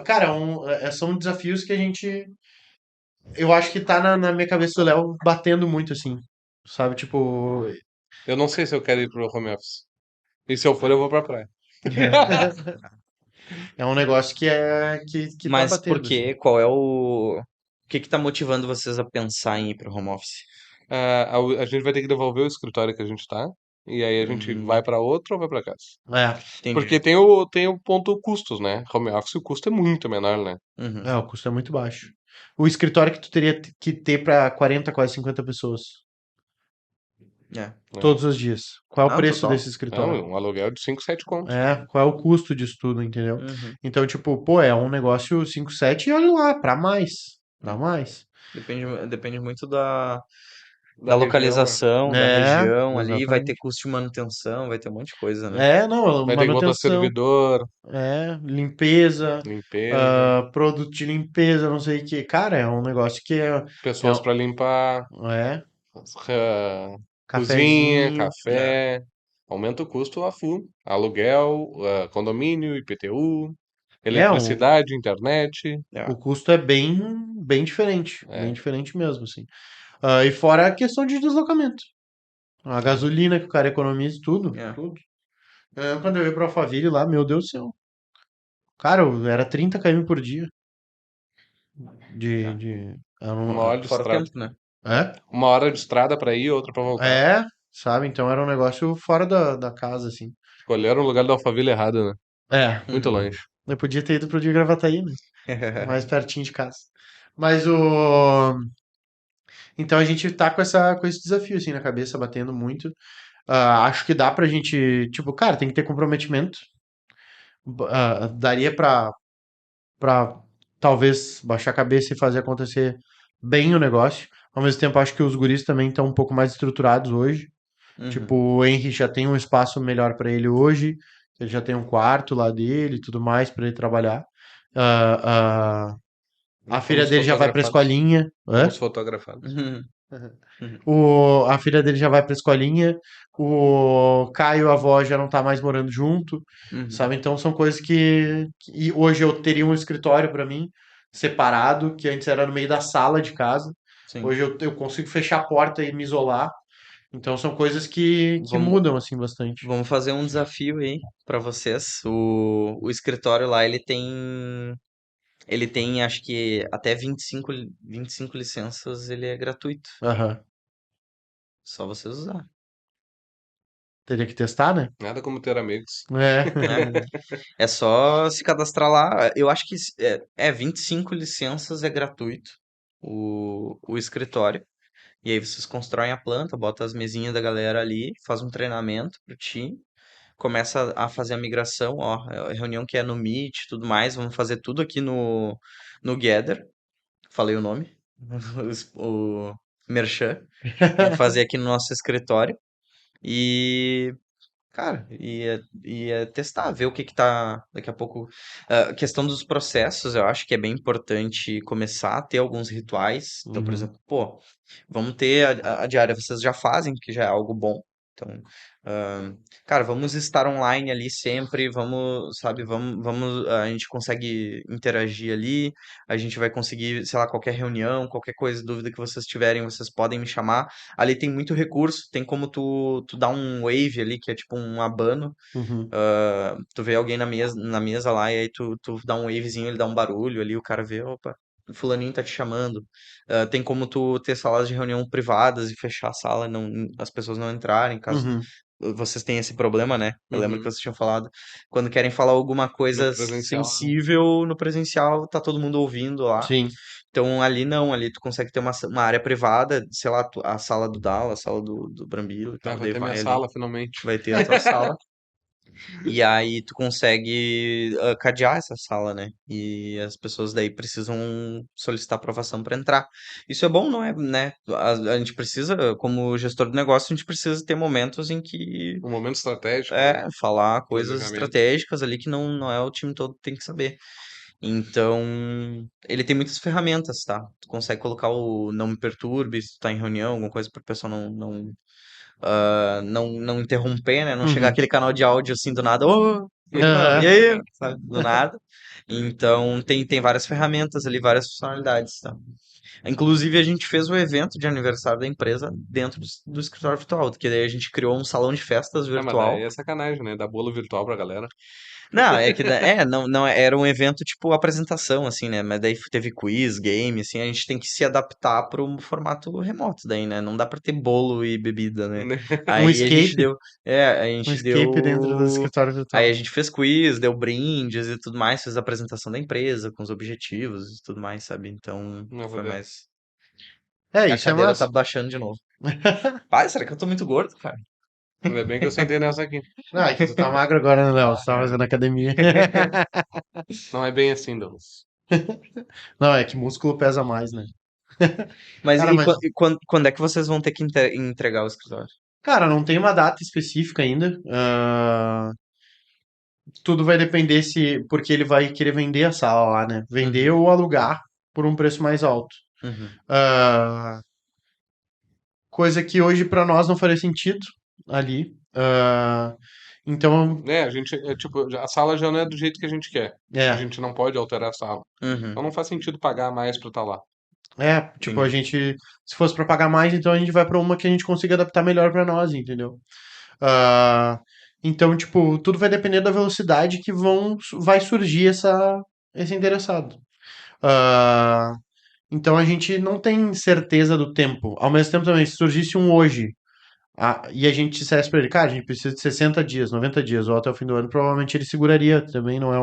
cara, são desafios que a gente. Eu acho que tá na minha cabeça do Léo batendo muito, assim. Sabe, tipo. Eu não sei se eu quero ir pro home office. E se eu for, eu vou pra praia. É um negócio que tá Mas por batendo, assim. quê? Qual é o que que tá motivando vocês a pensar em ir pro home office? A gente vai ter que devolver o escritório que a gente tá. E aí a gente vai Hum, pra outro ou vai pra casa? É, entendi. Porque tem o ponto custos, né? Home office o custo é muito menor, né? Uhum. o custo é muito baixo. O escritório que tu teria que ter pra 40, quase 50 pessoas. É. É. Todos os dias. Qual é o Não, preço total. desse Não, escritório? um aluguel de 5 7 contos. Qual é o custo disso tudo, entendeu? Uhum. Então, tipo, pô, é um negócio 5 7 e olha lá, pra mais. Dá É. mais. Depende muito da Da região, né? localização, da É, região ali, vai ter exatamente. custo de manutenção, vai ter um monte de coisa, né? Não, Vai ter que botar manutenção, servidor, limpeza, limpeza, produto de limpeza, não sei o que. Cara, é um negócio que é, pessoas pra limpar, é ah, cozinha, cafezinho. É. café. aumenta o custo a full. Aluguel, condomínio, IPTU, É, um, eletricidade, internet. É. o custo é bem É, diferente mesmo, assim. E fora a questão de deslocamento. A gasolina que o cara economiza, tudo, É. tudo. Quando eu ia pro Alphaville lá, meu Deus do céu. Cara, era 30 km por dia É. era uma hora de Fora o estrada. tempo, né? é, Uma hora de estrada pra ir, outra pra voltar. sabe? Então era um negócio fora da casa, assim. Escolheram o lugar da Alphaville errado, né? É, Muito Uhum. longe. eu podia ter ido pro de Gravataí, né? Mais pertinho de casa. Mas o. Então a gente tá com esse desafio, assim, na cabeça, batendo muito. Acho que dá pra gente. Tipo, cara, tem que ter comprometimento. Daria pra talvez baixar a cabeça e fazer acontecer bem o negócio. Ao mesmo tempo, acho que os guris também estão um pouco mais estruturados hoje. Tipo, Uhum. o Henry já tem um espaço melhor pra ele hoje. Ele já tem um quarto lá dele e tudo mais pra ele trabalhar. Ah, a filha Fomos dele já vai pra fotografados. escolinha. Hã? Fomos fotografados. Uhum. Uhum. A filha dele já vai pra escolinha. O Caio, a avó, já não tá mais morando junto, Uhum. sabe? Então são coisas e hoje eu teria um escritório pra mim, separado, que antes era no meio da sala de casa. Sim. Hoje eu consigo fechar a porta e me isolar. Então são coisas que Vamos, mudam, assim, bastante. vamos fazer um desafio aí pra vocês. O escritório lá, ele tem, acho que até 25 licenças, ele é gratuito. Aham. Só vocês usar. Teria que testar, né? Nada como ter amigos. É. Né? É só se cadastrar lá. Eu acho que 25 licenças é gratuito o escritório. E aí vocês constroem a planta, bota as mesinhas da galera ali, faz um treinamento pro time, começa a fazer a migração, ó, reunião que é no Meet e tudo mais, vamos fazer tudo aqui no Gather. Falei o nome, o Merchan. Vamos fazer aqui no nosso escritório. E cara, ia testar, ver o que que tá daqui a pouco. A questão dos processos, eu acho que é bem importante começar a ter alguns rituais. Então, por Uhum. exemplo, pô, vamos ter a diária, vocês já fazem, que já é algo bom. Então, ah, cara, vamos estar online ali sempre, vamos, sabe, vamos, a gente consegue interagir ali, a gente vai conseguir, sei lá, qualquer reunião, qualquer coisa, dúvida que vocês tiverem, vocês podem me chamar. Ali tem muito recurso, tem como tu dar um wave ali, que é tipo um abano. Uhum. Tu vê alguém na mesa lá, e aí tu dá um wavezinho, ele dá um barulho ali, o cara vê, opa, o fulaninho tá te chamando. Tem como tu ter salas de reunião privadas e fechar a sala, não, as pessoas não entrarem, caso Uhum. vocês têm esse problema, né? Eu lembro que Uhum. vocês tinham falado, quando querem falar alguma No coisa presencial, né? sensível no presencial, tá todo mundo ouvindo lá. Sim. Então ali não, ali tu consegue ter uma área privada, sei lá, a sala do Dala, a sala do Brambilo e tal, Vai daí ter minha vai ali, sala, finalmente. vai ter a tua sala. E aí tu consegue cadear essa sala, né? E as pessoas daí precisam solicitar aprovação para entrar. Isso é bom, não é, né? A gente precisa, como gestor do negócio, a gente precisa ter momentos em que Um momento estratégico, né? falar coisas Planejamento. estratégicas ali que não é o time todo que tem que saber. Então, ele tem muitas ferramentas, tá? Tu consegue colocar o não me perturbe se tu tá em reunião, alguma coisa para o pessoal não interromper, né? Não chegar Uhum. aquele canal de áudio assim do nada, ô, não, e Aham. aí, sabe? Do nada. Então, tem várias ferramentas ali, várias funcionalidades, tá? Inclusive, a gente fez o evento de aniversário da empresa dentro do escritório virtual, que daí a gente criou um salão de festas Ah, mas daí virtual. é sacanagem, né? Dar bolo virtual pra galera. Não, é que não era um evento tipo apresentação assim, né? Mas daí teve quiz, game, assim, a gente tem que se adaptar para um formato remoto daí, né? Não dá para ter bolo e bebida, né? Um Aí a gente escape. deu, a Um gente escape dentro do deu, escritório aí virtual. a gente fez quiz, deu brindes e tudo mais, fez a apresentação da empresa com os objetivos e tudo mais, sabe? Então Não vou foi ver. mais. A Isso é cadeira tá massa. baixando de novo. Pai, será que eu tô muito gordo, cara? Ainda bem que eu sentei nessa aqui. É que tu tá magro agora, né, Léo? Você tá fazendo academia. Não é bem assim, Douglas. Não, é que músculo pesa mais, né? Mas Cara, e, mas, quando é que vocês vão ter que entregar o escritório? cara, não tem uma data específica ainda. Tudo vai depender se, porque ele vai querer vender a sala lá, né? Vender Uhum, ou alugar por um preço mais alto. uhum, Ah, coisa que hoje pra nós não faria sentido. ali. Então, A gente, tipo, a sala já não é do jeito que a gente quer. A é, gente não pode alterar a sala. Uhum. Então não faz sentido pagar mais pra estar lá. tipo, a Entendi. gente, se fosse pra pagar mais, então a gente vai pra uma que a gente consiga adaptar melhor pra nós, entendeu? Ah, então, tipo, tudo vai depender da velocidade que vai surgir esse interessado. Ah, então a gente não tem certeza do tempo. Ao mesmo tempo também, se surgisse um hoje, e a gente dissesse pra ele, cara, a gente precisa de 60 dias, 90 dias, ou até o fim do ano, provavelmente ele seguraria. Também não é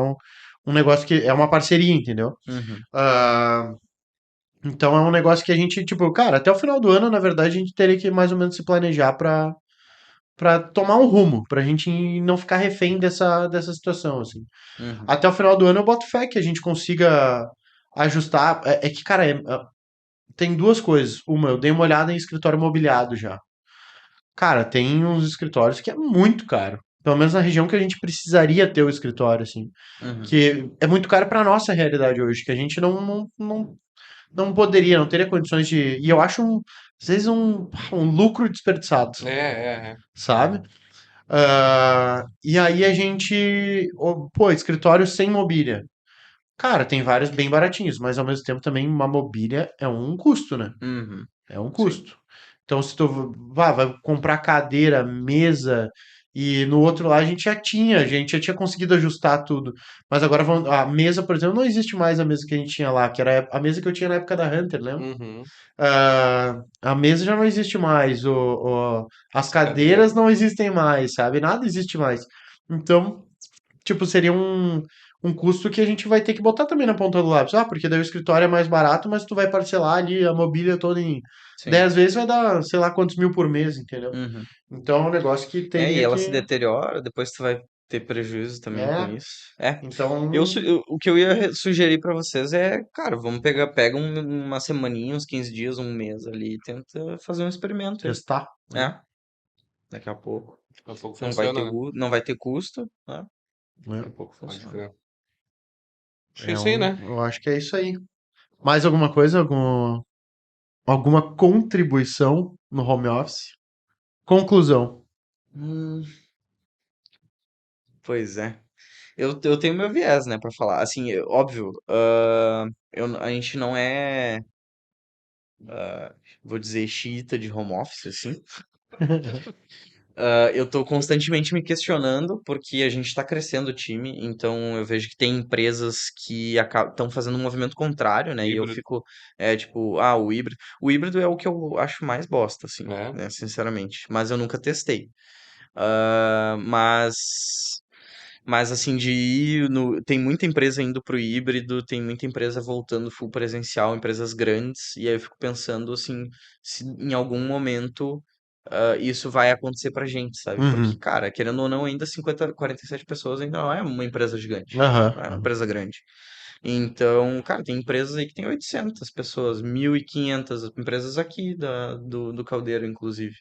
um negócio que é uma parceria, entendeu? Uhum. Ah, então é um negócio que a gente, tipo, cara, até o final do ano, na verdade, a gente teria que mais ou menos se planejar pra tomar um rumo, pra gente não ficar refém dessa situação, assim. Uhum. Até o final do ano eu boto fé que a gente consiga ajustar. É que, cara, tem duas coisas. Uma, eu dei uma olhada em escritório mobiliado já. Cara, tem uns escritórios que é muito caro. Pelo menos na região que a gente precisaria ter o escritório, assim. Uhum. Que é muito caro pra nossa realidade hoje, que a gente não poderia, não teria condições de. E eu acho, às vezes, um lucro desperdiçado, É. sabe? E aí a gente. Pô, escritório sem mobília. Cara, tem vários bem baratinhos, mas ao mesmo tempo também uma mobília é um custo, né? Uhum. É um Sim. custo. Então, se tu vai comprar cadeira, mesa, e no outro lá a gente já tinha conseguido ajustar tudo. Mas agora a mesa, por exemplo, não existe mais a mesa que a gente tinha lá, que era a mesa que eu tinha na época da Hunter, lembra? Uhum. A mesa já não existe mais, as As cadeiras. cadeiras não existem mais, sabe? Nada existe mais. Então, tipo, seria um custo que a gente vai ter que botar também na ponta do lápis. Porque daí o escritório é mais barato, mas tu vai parcelar ali a mobília toda em Sim. 10 vezes, vai dar, sei lá, quantos mil por mês, entendeu? Uhum. Então é um negócio que E teria ela se que. deteriora, depois tu vai ter prejuízo também com É, isso. É. então. O que eu ia sugerir pra vocês é, cara, vamos pega uma semaninha, uns 15 dias, um mês ali, e tenta fazer um experimento aí. Testar, né? É, daqui a pouco. Daqui a pouco Não vai ter, funciona, né? não vai ter custo, né? Né? Daqui a pouco Pode funciona. crer. Acho que sim, né? Eu acho que é isso aí. Mais alguma coisa? Alguma contribuição no home office? Conclusão. Hum, pois é. Eu tenho meu viés, né, pra falar. Assim, óbvio, a gente não é, vou dizer, xiita de home office, assim. Eu tô constantemente me questionando, porque a gente tá crescendo o time, então eu vejo que tem empresas que estão fazendo um movimento contrário, né? E eu Híbrido, fico, tipo, o híbrido. O híbrido é o que eu acho mais bosta, assim, né? né? Sinceramente. Mas eu nunca testei. Ah, mas assim, de ir no. Tem muita empresa indo pro híbrido, tem muita empresa voltando full presencial, empresas grandes, e aí eu fico pensando assim, se em algum momento isso vai acontecer pra gente, sabe? Porque, Uhum. cara, querendo ou não, ainda 47 pessoas ainda não é uma empresa gigante, Aham. não é uma Aham. empresa grande. Então, cara, tem empresas aí que tem 800 pessoas, 1.500 empresas aqui do Caldeiro, inclusive.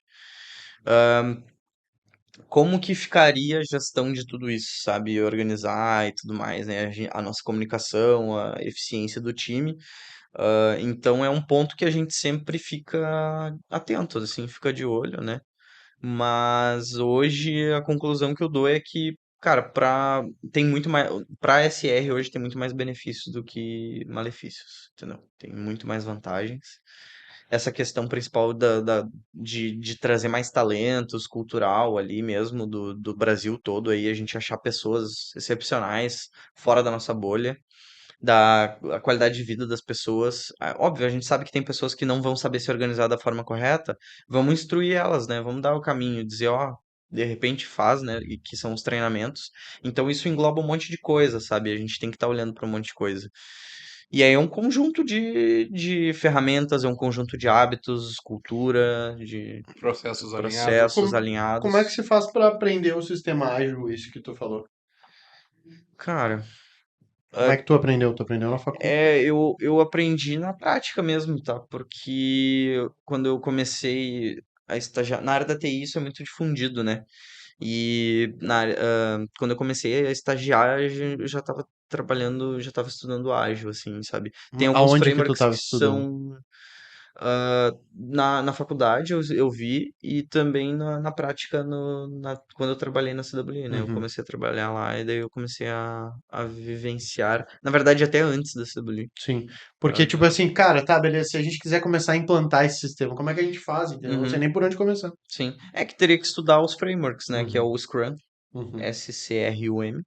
Como que ficaria a gestão de tudo isso, sabe? Organizar e tudo mais, né? A nossa comunicação, a eficiência do time. Então é um ponto que a gente sempre fica atento, assim, fica de olho, né? Mas hoje a conclusão que eu dou é que, cara, tem muito mais, pra SR hoje tem muito mais benefícios do que malefícios, entendeu? Tem muito mais vantagens. Essa questão principal de trazer mais talentos cultural ali mesmo do Brasil todo aí, a gente achar pessoas excepcionais fora da nossa bolha, da a qualidade de vida das pessoas. Óbvio, a gente sabe que tem pessoas que não vão saber se organizar da forma correta, vamos instruir elas, né? Vamos dar o caminho, dizer, ó, de repente faz, né? E que são os treinamentos. Então isso engloba um monte de coisa, sabe? A gente tem que estar olhando para um monte de coisa. E aí é um conjunto de ferramentas, é um conjunto de hábitos, cultura, de Processos alinhados. processos Como é que alinhados. se faz para aprender o sistema ágil, isso que tu falou? Cara, Como é que tu aprendeu? Tu aprendeu na facu? eu aprendi na prática mesmo, tá? Porque quando eu comecei a estagiar, na área da TI isso é muito difundido, né? E quando eu comecei a estagiar, eu já estava trabalhando, já estava estudando ágil, assim, sabe? Tem alguns Aonde que tu frameworks que tava estudando? são Na faculdade eu vi e também na prática quando eu trabalhei na CWI, né? Eu Uhum. comecei a trabalhar lá e daí eu comecei a vivenciar. Na verdade, até antes da CWI. Sim. Porque, tipo assim, cara, tá, beleza, se a gente quiser começar a implantar esse sistema, como é que a gente faz, entendeu? Eu não sei Uhum, nem por onde começar. sim. É que teria que estudar os frameworks, né? Que é Uhum. o Scrum, Uhum. SCRUM.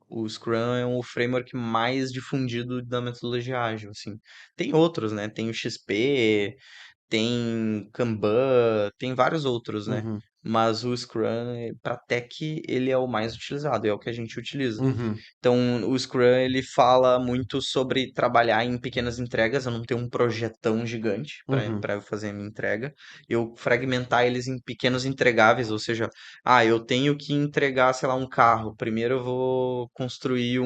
O Scrum é o framework mais difundido da metodologia ágil, assim. Tem outros, né? Tem o XP, tem Kanban, tem vários outros, né? Uhum. Mas o Scrum, para tech, ele é o mais utilizado, é o que a gente utiliza. Uhum. Então, o Scrum, ele fala muito sobre trabalhar em pequenas entregas, eu não ter um projetão gigante Uhum. para fazer a minha entrega, eu fragmentar eles em pequenos entregáveis, ou seja, eu tenho que entregar, sei lá, um carro. Primeiro eu vou construir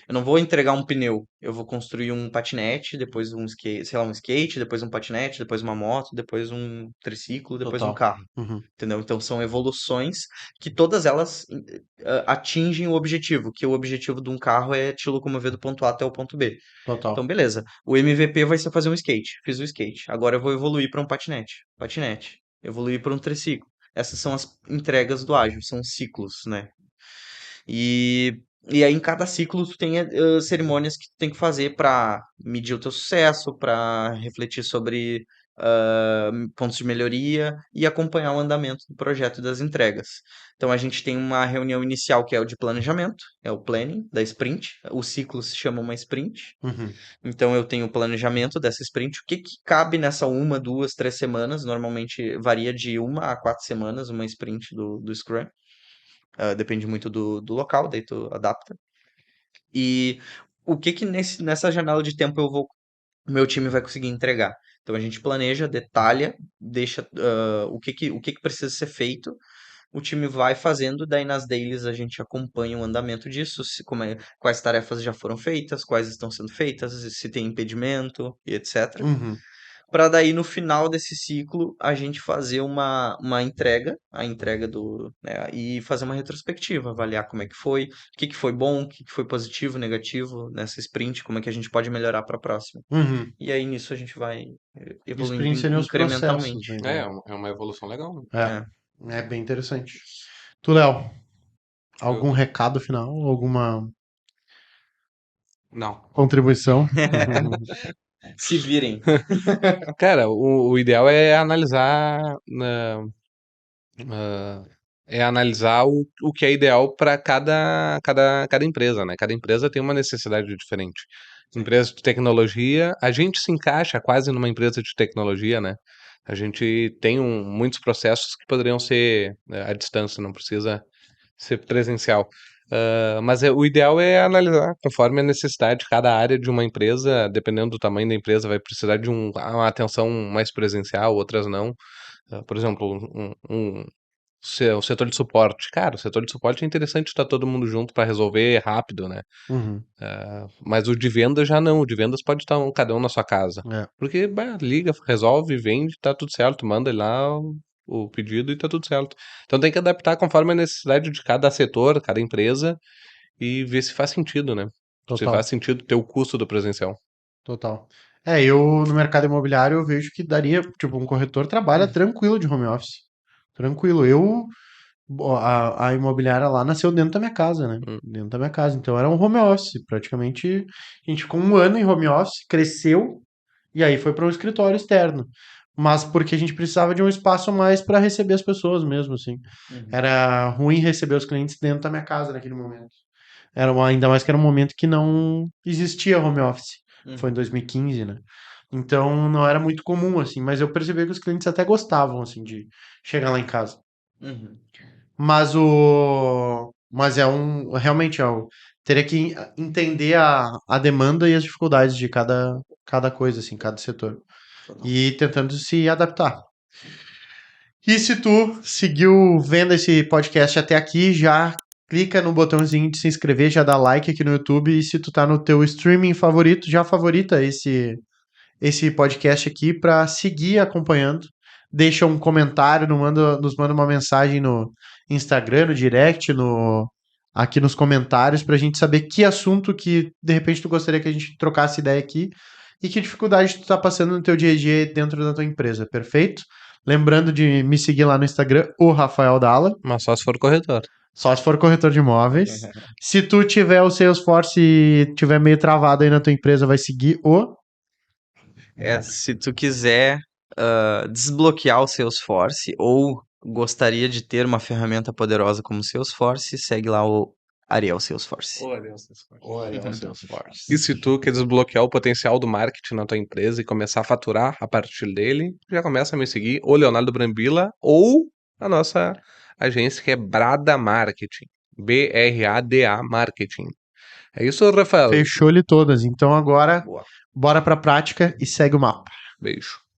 eu não vou entregar um pneu, eu vou construir um patinete, depois um skate, sei lá, um skate, depois um patinete, depois uma moto, depois um triciclo, depois um Total. carro. Uhum. Entendeu? Então são evoluções que todas elas atingem o objetivo, que o objetivo de um carro é te locomover do ponto A até o ponto B. Então, Total. beleza. O MVP vai ser fazer um skate. Fiz o skate. Agora eu vou evoluir para um patinete. Patinete. Evoluir para um triciclo. Essas são as entregas do ágil, são ciclos, né? E aí em cada ciclo tu tem cerimônias que tu tem que fazer para medir o teu sucesso, para refletir sobre pontos de melhoria e acompanhar o andamento do projeto e das entregas. Então a gente tem uma reunião inicial que é o de planejamento, é o planning da sprint. O ciclo se chama uma sprint. Uhum. Então eu tenho o planejamento dessa sprint, o que que cabe nessa 1, 2, 3 semanas, normalmente varia de 1 a 4 semanas, uma sprint do Scrum. Depende muito do local, daí tu adapta. E o que que nessa janela de tempo o meu time vai conseguir entregar? Então a gente planeja, detalha, deixa o que que precisa ser feito, o time vai fazendo, daí nas dailies a gente acompanha o andamento disso, quais tarefas já foram feitas, quais estão sendo feitas, se tem impedimento e etc. Uhum. Para daí no final desse ciclo a gente fazer uma entrega, a entrega né, e fazer uma retrospectiva, avaliar como é que foi, o que que foi bom, o que que foi positivo, negativo nessa sprint, como é que a gente pode melhorar para a próxima. Uhum. E aí nisso a gente vai evoluindo Sprint seriam os processos, incrementalmente. né, É, então. é uma evolução legal, né? É. É. É bem interessante. Tu, Léo, algum Eu- recado final? Alguma Não. contribuição? Se virem. Cara, o ideal é analisar, ah, é analisar o que é ideal para cada empresa, né? Cada empresa tem uma necessidade diferente. Empresa de tecnologia, a gente se encaixa quase numa empresa de tecnologia, né? A gente tem muitos processos que poderiam ser à distância, não precisa ser presencial. Mas o ideal é analisar conforme a necessidade de cada área de uma empresa, dependendo do tamanho da empresa, vai precisar de uma atenção mais presencial, outras não. Por exemplo, o setor de suporte. Cara, o setor de suporte é interessante estar todo mundo junto para resolver rápido, né? Uhum. Mas o de vendas já não. O de vendas pode estar cada um na sua casa. É. Porque, liga, resolve, vende, tá tudo certo. Manda lá o pedido e tá tudo certo. Então tem que adaptar conforme a necessidade de cada setor, cada empresa e ver se faz sentido, né? Se Total. faz sentido ter o custo do presencial. Total. É, eu no mercado imobiliário eu vejo que daria, tipo, um corretor trabalha tranquilo de home office. Tranquilo. A imobiliária lá nasceu dentro da minha casa, né? Hum. Dentro da minha casa. Então era um home office. Praticamente a gente ficou um ano em home office, cresceu e aí foi para um escritório externo. Mas porque a gente precisava de um espaço mais para receber as pessoas mesmo, assim. Uhum, Era ruim receber os clientes dentro da minha casa naquele momento. Ainda mais que era um momento que não existia home office. Foi em uhum, 2015, né? Então não era muito comum, assim, mas eu percebi que os clientes até gostavam, assim, de chegar lá em casa. uhum. Mas realmente teria que entender a demanda e as dificuldades de cada coisa, assim, cada setor. Total. E ir tentando se adaptar. E se tu seguiu vendo esse podcast até aqui, já clica no botãozinho de se inscrever, já dá like aqui no YouTube. E se tu tá no teu streaming favorito, já favorita esse podcast aqui para seguir acompanhando. Deixa um comentário, nos manda uma mensagem no Instagram, no direct, aqui nos comentários, para a gente saber que assunto que de repente tu gostaria que a gente trocasse ideia aqui. e que dificuldade tu tá passando no teu dia a dia dentro da tua empresa, perfeito? Lembrando de me seguir lá no Instagram, o Rafael Dalla, Mas só se for corretor. só se for corretor de imóveis. Se tu tiver o Salesforce e tiver meio travado aí na tua empresa, vai seguir o... Se tu quiser desbloquear o Salesforce ou gostaria de ter uma ferramenta poderosa como o Salesforce, segue lá o Ariel Salesforce. E se tu quer desbloquear o potencial do marketing na tua empresa e começar a faturar a partir dele, já começa a me seguir, ou Leonardo Brambila, ou a nossa agência que é Brada Marketing. BRADA Marketing. É isso, Rafael? Fechou-lhe todas. Então agora, Boa. bora pra prática e segue o mapa. Beijo.